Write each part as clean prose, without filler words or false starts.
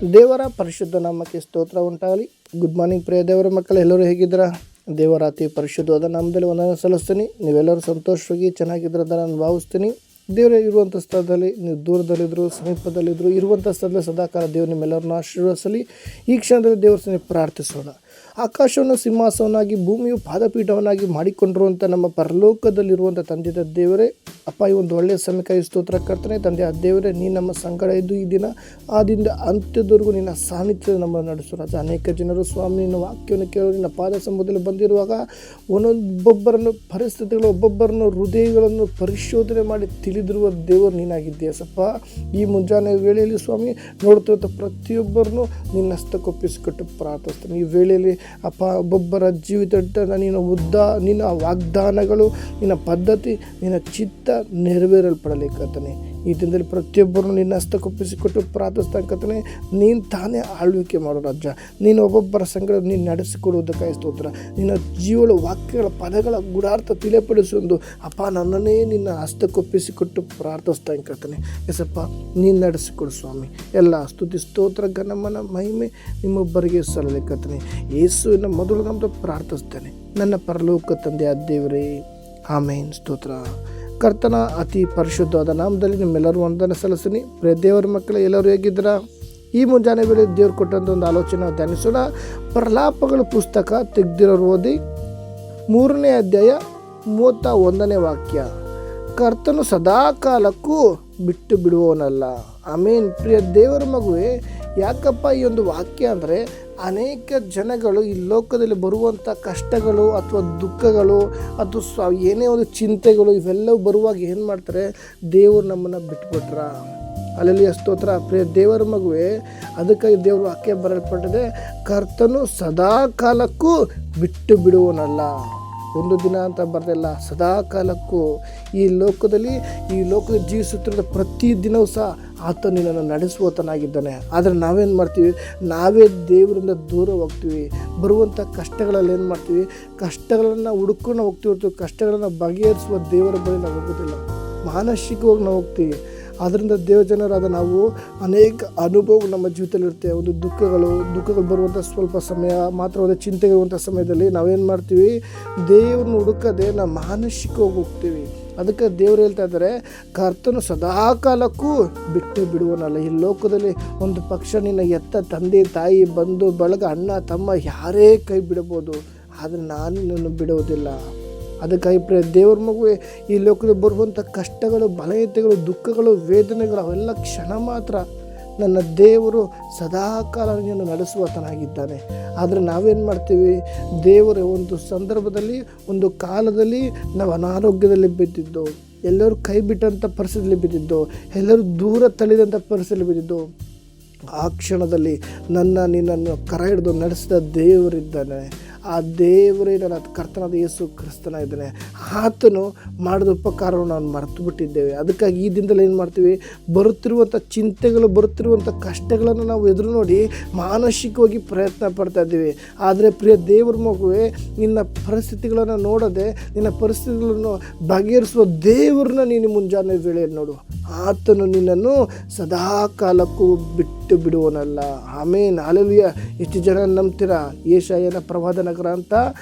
ದೇವರ ಪರಿಶುದ್ಧ ನಾಮಕ್ಕೆ ಸ್ತೋತ್ರ ಉಂಟಾಗಲಿ. ಗುಡ್ ಮಾರ್ನಿಂಗ್ ಪ್ರಿಯ ದೇವರ ಮಕ್ಕಳು, ಎಲ್ಲರೂ ಹೇಗಿದ್ದೀರಾ? ದೇವರ ಅತಿ ಪರಿಶುದ್ಧವಾದ ನಾಮದಲ್ಲಿ ವಂದನೆ ಸಲ್ಲಿಸ್ತೀನಿ. ನೀವೆಲ್ಲರೂ ಸಂತೋಷವಾಗಿ ಚೆನ್ನಾಗಿದ್ರೆ ಅಂತ ನಾನು ಭಾವಿಸ್ತೀನಿ. ದೇವರೇ ಇರುವಂಥ ಸ್ಥಳದಲ್ಲಿ, ನೀವು ದೂರದಲ್ಲಿದ್ದರು ಸಮೀಪದಲ್ಲಿದ್ದರು, ಇರುವಂಥ ಸ್ಥಳದಲ್ಲಿ ಸದಾಕಾಲ ದೇವರು ನಿಮ್ಮೆಲ್ಲರನ್ನು ಆಶೀರ್ವದಿಸಲಿ. ಈ ಕ್ಷಣದಲ್ಲಿ ದೇವರ ಸನ್ನಿಧಿಯಲ್ಲಿ ಪ್ರಾರ್ಥಿಸೋಣ. ಆಕಾಶವನ್ನು ಸಿಂಹಾಸವನ್ನಾಗಿ ಭೂಮಿಯು ಪಾದಪೀಠವನ್ನಾಗಿ ಮಾಡಿಕೊಂಡಿರುವಂಥ ನಮ್ಮ ಪರಲೋಕದಲ್ಲಿರುವಂಥ ತಂದೆ ದೇವರೇ, ಅಪ್ಪ, ಈ ಒಂದು ಒಳ್ಳೆಯ ಸಮಯಕ್ಕಾಗಿ ಸ್ತೋತ್ರ ಕರ್ತನೆ. ತಂದೆ ಆ ದೇವರೇ, ನೀನು ನಮ್ಮ ಸಂಗಡ ಇದ್ದು ಈ ದಿನ ಆದಿಂದ ಅಂತ್ಯದವರೆಗೂ ನಿನ್ನ ಸಾನ್ನಿಧ್ಯ ನಮ್ಮನ್ನು ನಡೆಸು ರಾಜ. ಅನೇಕ ಜನರು ಸ್ವಾಮಿ ನಿನ್ನ ವಾಕ್ಯವನ್ನು ಕೇಳಲು ನಿನ್ನ ಪಾದ ಸಮ್ಮುಖದಲ್ಲಿ ಬಂದಿರುವಾಗ ಒಬ್ಬೊಬ್ಬರನ್ನು ಪರಿಸ್ಥಿತಿಗಳು, ಒಬ್ಬೊಬ್ಬರನ್ನು ಹೃದಯಗಳನ್ನು ಪರಿಶೋಧನೆ ಮಾಡಿ ತಿಳಿದಿರುವ ದೇವರು ನೀನಾಗಿದ್ದೀಯ ಸಪ್ಪ. ಈ ಮುಂಜಾನೆ ವೇಳೆಯಲ್ಲಿ ಸ್ವಾಮಿ ನೋಡ್ತಿರುವಂಥ ಪ್ರತಿಯೊಬ್ಬರನ್ನು ನಿನ್ನ ಹಸ್ತಕ್ಕೊಪ್ಪಿಸಿಕೊಟ್ಟು ಪ್ರಾರ್ಥಿಸ್ತೀನಿ. ಈ ವೇಳೆಯಲ್ಲಿ ಅಪ್ಪ, ಒಬ್ಬೊಬ್ಬರ ಜೀವಿತ ನಿನ್ನ ವಾಗ್ದಾನಗಳು, ನಿನ್ನ ಪದ್ಧತಿ, ನಿನ್ನ ಚಿತ್ತ ನೆರವೇರಲ್ಪಡಲಿಕ್ಕತ್ತನೆ. ಈ ದಿನದಲ್ಲಿ ಪ್ರತಿಯೊಬ್ಬರನ್ನು ನಿನ್ನ ಹಸ್ತಕ್ಕೊಪ್ಪಿಸಿಕೊಟ್ಟು ಪ್ರಾರ್ಥಿಸ್ತಕ್ಕಂತಾನೆ. ನೀನು ತಾನೇ ಆಳ್ವಿಕೆ ಮಾಡೋ ರಾಜ. ನೀನು ಒಬ್ಬೊಬ್ಬರ ಸಂಗಡ ನೀನು ನಡೆಸಿಕೊಡುವುದಕ್ಕಾಗಿ ಸ್ತೋತ್ರ. ನಿನ್ನ ಜೀವಳ ವಾಕ್ಯಗಳ ಪದಗಳ ಗುಡಾರ್ಥ ತಿಳಿಯಪಡಿಸೊಂದು ಅಪ್ಪ, ನನ್ನನ್ನೇ ನಿನ್ನ ಹಸ್ತಕ್ಕೊಪ್ಪಿಸಿಕೊಟ್ಟು ಪ್ರಾರ್ಥಿಸ್ತಕ್ಕಂತಾನೆ. ಎಸಪ್ಪ, ನೀನು ನಡೆಸಿಕೊಡು ಸ್ವಾಮಿ. ಎಲ್ಲ ಸ್ತುತಿ ಸ್ತೋತ್ರ ಘನಮನ ಮಹಿಮೆ ನಿಮ್ಮೊಬ್ಬರಿಗೆ ಸಲ್ಲಲಿಕ್ಕತ್ತನೆ. ಯೇಸುವಿನ ಮೊದಲು ನಮ್ಮದು ಪ್ರಾರ್ಥಿಸ್ತೇನೆ ನನ್ನ ಪರಲೋಕ ತಂದೆಯ ದೇವರೇ, ಆಮೇನ್. ಸ್ತೋತ್ರ. ಕರ್ತನ ಅತಿ ಪರಿಶುದ್ಧವಾದ ನಾಮದಲ್ಲಿ ನಿಮ್ಮೆಲ್ಲರೂ ವಂದನೆ ಸಲ್ಲಿಸ್ತೀನಿ. ಪ್ರಿಯ ದೇವರ ಮಕ್ಕಳು, ಎಲ್ಲರೂ ಹೇಗಿದ್ದೀರಾ? ಈ ಮುಂಜಾನೆ ವೇಳೆ ದೇವ್ರು ಕೊಟ್ಟಂಥ ಒಂದು ಆಲೋಚನೆ ಧ್ಯಾನಿಸೋಣ. ಪ್ರಲಾಪಗಳ ಪುಸ್ತಕ ತೆಗೆದಿರೋರು ಓದಿ 3ನೇ ಅಧ್ಯಾಯ 31ನೇ ವಾಕ್ಯ. ಕರ್ತನು ಸದಾಕಾಲಕ್ಕೂ ಬಿಟ್ಟು ಬಿಡುವವನಲ್ಲ. ಆಮೇನ್. ಪ್ರಿಯ ದೇವರ ಮಗುವೆ, ಯಾಕಪ್ಪ ಈ ಒಂದು ವಾಕ್ಯ ಅಂದರೆ, ಅನೇಕ ಜನಗಳು ಈ ಲೋಕದಲ್ಲಿ ಬರುವಂಥ ಕಷ್ಟಗಳು ಅಥವಾ ದುಃಖಗಳು ಅಥವಾ ಏನೇ ಒಂದು ಚಿಂತೆಗಳು ಇವೆಲ್ಲವೂ ಬರುವಾಗ ಏನು ಮಾಡ್ತಾರೆ? ದೇವರು ನಮ್ಮನ್ನು ಬಿಟ್ಬಿಟ್ರ. ಅಲ್ಲಲ್ಲಿ ಸ್ತೋತ್ರ. ಪ್ರಿಯ ದೇವರ ಮಗುವೆ, ಅದಕ್ಕಾಗಿ ದೇವರು ವಾಕ್ಯ ಬರಲ್ಪಟ್ಟಿದೆ, ಕರ್ತನು ಸದಾ ಕಾಲಕ್ಕೂ ಬಿಟ್ಟು ಬಿಡುವನಲ್ಲ. ಒಂದು ದಿನ ಅಂತ ಬರ್ದಿಲ್ಲ, ಸದಾ ಕಾಲಕ್ಕೂ ಈ ಲೋಕದಲ್ಲಿ ಜೀವಿಸುತ್ತಿರುವ ಪ್ರತಿ ದಿನವೂ ಸಹ ಆತ ನಿನ್ನನ್ನು ನಡೆಸುವತನಾಗಿದ್ದಾನೆ. ಆದರೆ ನಾವೇನು ಮಾಡ್ತೀವಿ? ನಾವೇ ದೇವರಿಂದ ದೂರ ಹೋಗ್ತೀವಿ. ಬರುವಂಥ ಕಷ್ಟಗಳಲ್ಲಿ ಏನು ಮಾಡ್ತೀವಿ? ಕಷ್ಟಗಳನ್ನು ಹುಡುಕೊಂಡು ಹೋಗ್ತೀವಿ ಹೊರತು ಕಷ್ಟಗಳನ್ನು ಬಗೆಹರಿಸುವ ದೇವರ ಬಳಿ ನಾವು ಹೋಗೋದಿಲ್ಲ. ಮಾನಸಿಕವಾಗಿ ನಾವು ಹೋಗ್ತೀವಿ. ಆದ್ದರಿಂದ ದೇವಜನರಾದ ನಾವು ಅನೇಕ ಅನುಭವಗಳು ನಮ್ಮ ಜೀವಿತದಲ್ಲಿರುತ್ತೆ. ಒಂದು ದುಃಖಗಳು ಬರುವಂಥ ಸ್ವಲ್ಪ ಸಮಯ ಮಾತ್ರವಾದ ಚಿಂತೆಗಿರುವಂಥ ಸಮಯದಲ್ಲಿ ನಾವೇನು ಮಾಡ್ತೀವಿ? ದೇವ್ರನ್ನ ಹುಡುಕದೆ ನಾವು ಮಾನಸಿಕವಾಗಿ ಹೋಗ್ತೀವಿ. ಅದಕ್ಕೆ ದೇವರು ಹೇಳ್ತಾ ಇದ್ದಾರೆ, ಕರ್ತನು ಸದಾಕಾಲಕ್ಕೂ ಬಿಟ್ಟು ಬಿಡುವನಲ್ಲ. ಈ ಲೋಕದಲ್ಲಿ ಒಂದು ಪಕ್ಷ ನಿನ್ನ ಎತ್ತ ತಂದೆ ತಾಯಿ ಬಂಧು ಬಳಗ ಅಣ್ಣ ತಮ್ಮ ಯಾರೇ ಕೈ ಬಿಡಬಹುದು, ಆದರೆ ನಾನು ನಿನ್ನನ್ನು ಬಿಡುವುದಿಲ್ಲ. ಅದಕ್ಕಾಗಿ ಪ್ರಿಯ ದೇವರ ಮಗುವೆ, ಈ ಲೋಕದಲ್ಲಿ ಬರುವಂಥ ಕಷ್ಟಗಳು, ಬಲಹೀನತೆಗಳು, ದುಃಖಗಳು, ವೇದನೆಗಳು ಅವೆಲ್ಲ ಕ್ಷಣ ಮಾತ್ರ. ನನ್ನ ದೇವರು ಸದಾಕಾಲ ನಿನ್ನನ್ನು ನಡೆಸುವತನಾಗಿದ್ದಾನೆ. ಆದರೆ ನಾವೇನು ಮಾಡ್ತೀವಿ? ದೇವರ ಒಂದು ಸಂದರ್ಭದಲ್ಲಿ, ಒಂದು ಕಾಲದಲ್ಲಿ ನಾವು ಅನಾರೋಗ್ಯದಲ್ಲಿ ಬಿದ್ದಿದ್ದು, ಎಲ್ಲರೂ ಕೈ ಬಿಟ್ಟಂಥ ಪರಿಸ್ಥಿತಿಯಲ್ಲಿ ಬಿದ್ದಿದ್ದು, ಎಲ್ಲರೂ ದೂರ ತಳ್ಳಿದಂಥ ಪರಿಸ್ಥಿತಿಯಲ್ಲಿ ಬಿದ್ದಿದ್ದು, ಆ ಕ್ಷಣದಲ್ಲಿ ನಿನ್ನನ್ನು ಕರ ಹಿಡಿದು ನಡೆಸಿದ ದೇವರಿದ್ದಾನೆ. ಆ ದೇವರೇ ನನ್ನ ಕರ್ತನಾದ ಯೇಸು ಕ್ರಿಸ್ತನ ಇದ್ದಾನೆ. ಆತನು ಮಾಡಿದ ಉಪಕಾರವನ್ನು ನಾವು ಮರೆತು ಬಿಟ್ಟಿದ್ದೇವೆ. ಅದಕ್ಕಾಗಿ ಈ ದಿನದಲ್ಲಿ ಏನು ಮಾಡ್ತೀವಿ? ಬರುತ್ತಿರುವಂಥ ಚಿಂತೆಗಳು, ಬರುತ್ತಿರುವಂಥ ಕಷ್ಟಗಳನ್ನು ನಾವು ಎದುರು ನೋಡಿ ಮಾನಸಿಕವಾಗಿ ಪ್ರಯತ್ನ ಪಡ್ತಾ ಇದ್ದೀವಿ. ಆದರೆ ಪ್ರಿಯ ದೇವರ ಮಗುವೆ, ನಿನ್ನ ಪರಿಸ್ಥಿತಿಗಳನ್ನು ನೋಡದೆ ನಿನ್ನ ಪರಿಸ್ಥಿತಿಗಳನ್ನು ಬಗೆಹರಿಸುವ ದೇವರನ್ನ ನೀನು ಮುಂಜಾನೆ ವೇಳೆಯಲ್ಲಿ ನೋಡು. ಆತನು ನಿನ್ನನ್ನು ಸದಾ ಕಾಲಕ್ಕೂ ಬಿಟ್ಟು ಬಿಡುವನಲ್ಲ. ಆಮೇನ್. ಹಲ್ಲೆಲೂಯಾ. ಎಷ್ಟು ಜನ ನಂಬ್ತೀರಾ? ಯೆಶಾಯನ ಪ್ರವಾದನ ಗ್ರಂಥ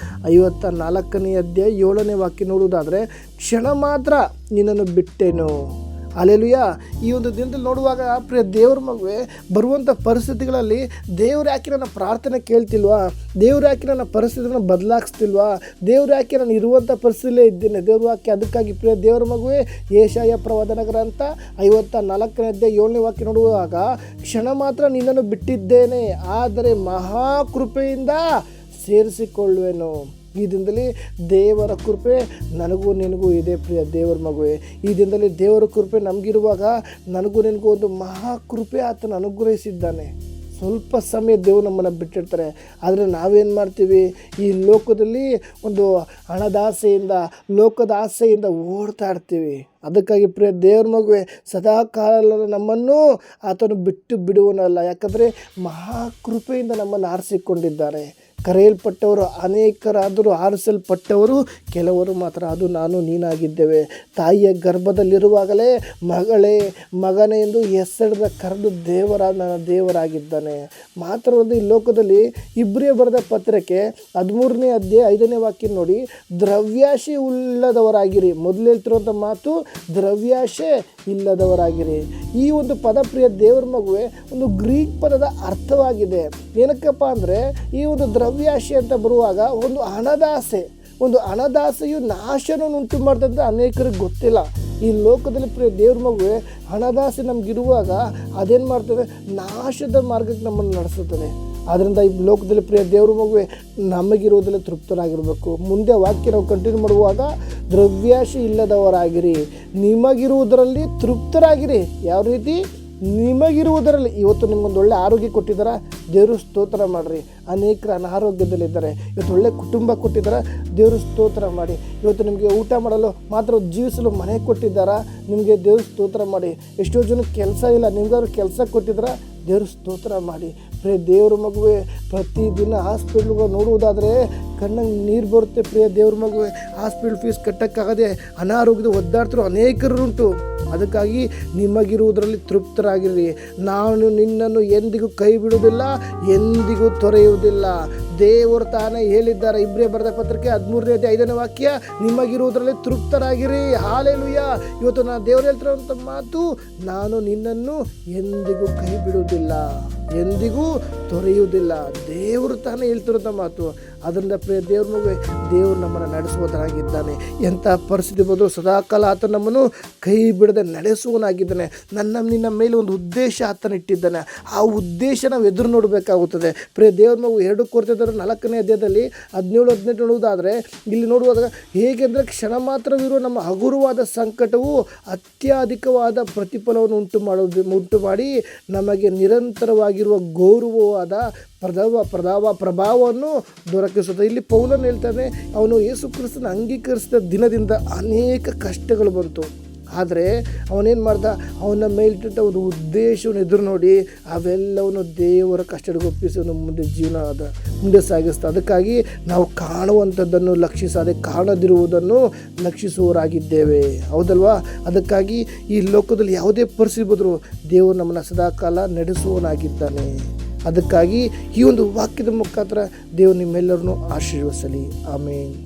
54ನೇ ಅಧ್ಯಾಯ 7ನೇ ವಾಕ್ಯ ನೋಡುವುದಾದರೆ, ಕ್ಷಣ ಮಾತ್ರ ನಿನ್ನನ್ನು ಬಿಟ್ಟೇನು. ಹಲ್ಲೆಲೂಯಾ. ಈ ಒಂದು ದಿನದಲ್ಲಿ ನೋಡುವಾಗ ಪ್ರಿಯ ದೇವ್ರ ಮಗುವೆ, ಬರುವಂಥ ಪರಿಸ್ಥಿತಿಗಳಲ್ಲಿ ದೇವ್ರು ಯಾಕೆ ನನ್ನ ಪ್ರಾರ್ಥನೆ ಕೇಳ್ತಿಲ್ವಾ? ದೇವ್ರು ಯಾಕೆ ನನ್ನ ಪರಿಸ್ಥಿತಿನ ಬದಲಾಯಿಸ್ತಿಲ್ವಾ? ದೇವ್ರು ಯಾಕೆ ನಾನು ಇರುವಂಥ ಪರಿಸ್ಥಿತಿಯಲ್ಲೇ ಇದ್ದೇನೆ? ದೇವ್ರ ವಾಕ್ಯ. ಅದಕ್ಕಾಗಿ ಪ್ರಿಯ ದೇವರ ಮಗುವೆ, ಯೆಶಾಯ ಪ್ರವಾದನ ಗ್ರಂಥ 54ನೇ ಅಧ್ಯಾಯ 7ನೇ ವಾಕ್ಯ ನೋಡುವಾಗ, ಕ್ಷಣ ಮಾತ್ರ ನಿನ್ನನ್ನು ಬಿಟ್ಟಿದ್ದೇನೆ, ಆದರೆ ಮಹಾಕೃಪೆಯಿಂದ ಸೇರಿಸಿಕೊಳ್ಳುವೆನು. ಈ ದಿನದಲ್ಲಿ ದೇವರ ಕೃಪೆ ನನಗೂ ನಿನಗೂ ಇದೆ ಪ್ರಿಯ ದೇವರ ಮಗುವೆ. ಈ ದಿನದಲ್ಲಿ ದೇವರ ಕೃಪೆ ನಮಗಿರುವಾಗ ನನಗೂ ನಿನಗೂ ಒಂದು ಮಹಾಕೃಪೆ ಆತನು ಅನುಗ್ರಹಿಸಿದ್ದಾನೆ. ಸ್ವಲ್ಪ ಸಮಯ ದೇವರು ನಮ್ಮನ್ನು ಬಿಟ್ಟಿರ್ತಾರೆ. ಆದರೆ ನಾವೇನು ಮಾಡ್ತೀವಿ? ಈ ಲೋಕದಲ್ಲಿ ಒಂದು ಹಣದಾಸೆಯಿಂದ, ಲೋಕದ ಆಸೆಯಿಂದ ಓಡ್ತಾ ಇರ್ತೀವಿ. ಅದಕ್ಕಾಗಿ ಪ್ರಿಯ ದೇವರ ಮಗುವೆ, ಸದಾಕಾಲ ನಮ್ಮನ್ನು ಆತನು ಬಿಟ್ಟು ಬಿಡುವನಲ್ಲ. ಯಾಕಂದರೆ ಮಹಾಕೃಪೆಯಿಂದ ನಮ್ಮನ್ನು ಆರಿಸಿಕೊಂಡಿದ್ದಾರೆ. ಕರೆಯಲ್ಪಟ್ಟವರು ಅನೇಕರಾದರೂ ಆರಿಸಲ್ಪಟ್ಟವರು ಕೆಲವರು ಮಾತ್ರ, ಅದು ನಾನು ನೀನಾಗಿದ್ದೇವೆ. ತಾಯಿಯ ಗರ್ಭದಲ್ಲಿರುವಾಗಲೇ ಮಗಳೇ ಮಗನೇ ಎಂದು ಹೆಸರಿದ ಕರೆದು ನನ್ನ ದೇವರಾಗಿದ್ದಾನೆ. ಮಾತ್ರವಲ್ಲದೆ ಈ ಲೋಕದಲ್ಲಿ ಇಬ್ರಿಯ ಬರೆದ ಪತ್ರಕ್ಕೆ 13ನೇ ಅಧ್ಯಾಯ 5ನೇ ವಾಕ್ಯ ನೋಡಿ, ದ್ರವ್ಯಾಶೆ ಇಲ್ಲದವರಾಗಿರಿ. ಮೊದಲು ಹೇಳ್ತಿರುವಂಥ ಮಾತು ದ್ರವ್ಯಾಶೆ ಇಲ್ಲದವರಾಗಿರಿ. ಈ ಒಂದು ಪದ ಪ್ರಿಯ ದೇವರ ಮಗುವೆ ಒಂದು ಗ್ರೀಕ್ ಪದದ ಅರ್ಥವಾಗಿದೆ. ಏನಕ್ಕಪ್ಪ ಅಂದರೆ ಈ ಒಂದು ದ್ರವ್ಯಾಶೆ ಅಂತ ಬರುವಾಗ ಒಂದು ಹಣದಾಸೆಯು ನಾಶನ ಉಂಟು ಮಾಡ್ತಂತ ಅನೇಕರಿಗೆ ಗೊತ್ತಿಲ್ಲ. ಈ ಲೋಕದಲ್ಲಿ ಪ್ರಿಯ ದೇವ್ರ ಮಗುವೆ ಹಣದಾಸೆ ನಮಗಿರುವಾಗ ಅದೇನು ಮಾಡ್ತದೆ, ನಾಶದ ಮಾರ್ಗಕ್ಕೆ ನಮ್ಮನ್ನು ನಡೆಸುತ್ತದೆ. ಆದ್ದರಿಂದ ಈ ಲೋಕದಲ್ಲಿ ಪ್ರಿಯ ದೇವ್ರ ಮಗುವೆ ನಮಗಿರುವುದರಲ್ಲಿ ತೃಪ್ತರಾಗಿರಬೇಕು. ಮುಂದೆ ವಾಕ್ಯ ನಾವು ಕಂಟಿನ್ಯೂ ಮಾಡುವಾಗ ದ್ರವ್ಯಾಶೆ ಇಲ್ಲದವರಾಗಿರಿ, ನಿಮಗಿರುವುದರಲ್ಲಿ ತೃಪ್ತರಾಗಿರಿ. ಯಾವ ರೀತಿ? ನಿಮಗಿರುವುದರಲ್ಲಿ. ಇವತ್ತು ನಿಮಗೊಂದು ಒಳ್ಳೆ ಆರೋಗ್ಯ ಕೊಟ್ಟಿದ್ದಾರೆ, ದೇವರು ಸ್ತೋತ್ರ ಮಾಡಿರಿ. ಅನೇಕರು ಅನಾರೋಗ್ಯದಲ್ಲಿದ್ದಾರೆ, ಇವತ್ತು ಒಳ್ಳೆ ಕುಟುಂಬ ಕೊಟ್ಟಿದ್ದಾರೆ, ದೇವರು ಸ್ತೋತ್ರ ಮಾಡಿ. ಇವತ್ತು ನಿಮಗೆ ಊಟ ಮಾಡಲು ಮಾತ್ರ ಜೀವಿಸಲು ಮನೆ ಕೊಟ್ಟಿದ್ದಾರಾ, ನಿಮಗೆ ದೇವರು ಸ್ತೋತ್ರ ಮಾಡಿ. ಎಷ್ಟೋ ಜನಕ್ಕೆ ಕೆಲಸ ಇಲ್ಲ, ನಿಮ್ಗಾದ್ರು ಕೆಲಸ ಕೊಟ್ಟಿದ್ದಾರೆ, ದೇವರು ಸ್ತೋತ್ರ ಮಾಡಿ. ಪ್ರಿಯ ದೇವ್ರ ಮಗುವೆ ಪ್ರತಿದಿನ ಹಾಸ್ಪಿಟ್ಲ್ಗೆ ನೋಡುವುದಾದರೆ ಕಣ್ಣಂಗೆ ನೀರು ಬರುತ್ತೆ. ಪ್ರಿಯ ದೇವ್ರ ಮಗುವೆ ಹಾಸ್ಪಿಟ್ಲ್ ಫೀಸ್ ಕಟ್ಟೋಕ್ಕಾಗದೆ ಅನಾರೋಗ್ಯದ ಒದ್ದಾಡ್ತಿರೋ ಅನೇಕರುಂಟು. ಅದಕ್ಕಾಗಿ ನಿಮಗಿರುವುದರಲ್ಲಿ ತೃಪ್ತರಾಗಿರಿ. ನಾನು ನಿನ್ನನ್ನು ಎಂದಿಗೂ ಕೈ ಬಿಡುವುದಿಲ್ಲ, ಎಂದಿಗೂ ತೊರೆಯುವುದಿಲ್ಲ. ದೇವರು ತಾನೇ ಹೇಳಿದ್ದಾರೆ. ಇಬ್ರಿಯ ಬರೆದ ಪತ್ರಕ್ಕೆ 13ನೇ ಅಧ್ಯಾಯ 5ನೇ ವಾಕ್ಯ, ನಿಮಗಿರುವುದರಲ್ಲಿ ತೃಪ್ತರಾಗಿರಿ. ಹಾಲೆಲೂಯಾ. ಇವತ್ತು ನಾನು ದೇವರು ಹೇಳ್ತಿರೋಂಥ ಮಾತು, ನಾನು ನಿನ್ನನ್ನು ಎಂದಿಗೂ ಕೈ ಬಿಡುವುದಿಲ್ಲ, ಎಂದಿಗೂ ತೊರೆಯುವುದಿಲ್ಲ. ದೇವರು ತಾನೇ ಹೇಳ್ತಿರೋಂಥ ಮಾತು. ಅದರಿಂದ ಪ್ರಿಯ ದೇವ್ರ ಮಗುವೆ ದೇವರು ನಮ್ಮನ್ನು ನಡೆಸುವುದರಾಗಿದ್ದಾನೆ. ಎಂಥ ಪರಿಸ್ಥಿತಿ ಬಂದರೂ ಸದಾಕಾಲ ಆತ ನಮ್ಮನ್ನು ಕೈ ಬಿಡದೆ ನಡೆಸುವನಾಗಿದ್ದಾನೆ. ನಿನ್ನ ಮೇಲೆ ಒಂದು ಉದ್ದೇಶ ಆತನ ಇಟ್ಟಿದ್ದಾನೆ. ಆ ಉದ್ದೇಶ ನಾವು ಎದುರು ನೋಡಬೇಕಾಗುತ್ತದೆ. ಪ್ರಿಯ ದೇವ್ರ ಮಗು 2 ಕೊರಿಂಥದವರ 4ನೇ ಅಧ್ಯಾಯದಲ್ಲಿ 17-18 ನೋಡುವುದಾದರೆ ಇಲ್ಲಿ ನೋಡುವಾಗ ಹೇಗೆಂದರೆ, ಕ್ಷಣ ಮಾತ್ರವಿರುವ ನಮ್ಮ ಹಗುರವಾದ ಸಂಕಟವು ಅತ್ಯಧಿಕವಾದ ಪ್ರತಿಫಲವನ್ನು ಉಂಟು ಮಾಡಿ ನಮಗೆ ನಿರಂತರವಾಗಿರುವ ಗೌರವವಾದ ಪ್ರಭಾವವನ್ನು ದೊರಕಿಸುತ್ತದೆ. ಇಲ್ಲಿ ಪೌಲನು ಹೇಳ್ತಾನೆ, ಅವನು ಯೇಸು ಕ್ರಿಸ್ತನ ಅಂಗೀಕರಿಸಿದ ದಿನದಿಂದ ಅನೇಕ ಕಷ್ಟಗಳು ಬಂತು. ಆದರೆ ಅವನೇನು ಮಾಡ್ದ, ಅವನ ಮೇಲಿಟ್ಟ ಒಂದು ಉದ್ದೇಶವನ್ನು ಎದುರು ನೋಡಿ ಅವೆಲ್ಲವನ್ನು ದೇವರ ಕಷ್ಟಕ್ಕೆ ಒಪ್ಪಿಸಿ ಮುಂದೆ ಸಾಗಿಸ್ತಾ. ಅದಕ್ಕಾಗಿ ನಾವು ಕಾಣುವಂಥದ್ದನ್ನು ಲಕ್ಷಿಸದೆ ಕಾಣದಿರುವುದನ್ನು ಲಕ್ಷಿಸುವವರಾಗಿದ್ದೇವೆ, ಹೌದಲ್ವಾ? ಅದಕ್ಕಾಗಿ ಈ ಲೋಕದಲ್ಲಿ ಯಾವುದೇ ಪರಿಸ್ಥಿತಿ ಬಂದರೂ ದೇವರು ನಮ್ಮನ್ನು ಸದಾಕಾಲ ನಡೆಸುವವನಾಗಿದ್ದಾನೆ. ಅದಕ್ಕಾಗಿ ಈ ಒಂದು ವಾಕ್ಯದ ಮುಖಾಂತರ ದೇವರು ನಿಮ್ಮೆಲ್ಲರನ್ನು ಆಶೀರ್ವದಿಸಲಿ. ಆಮೇನ್.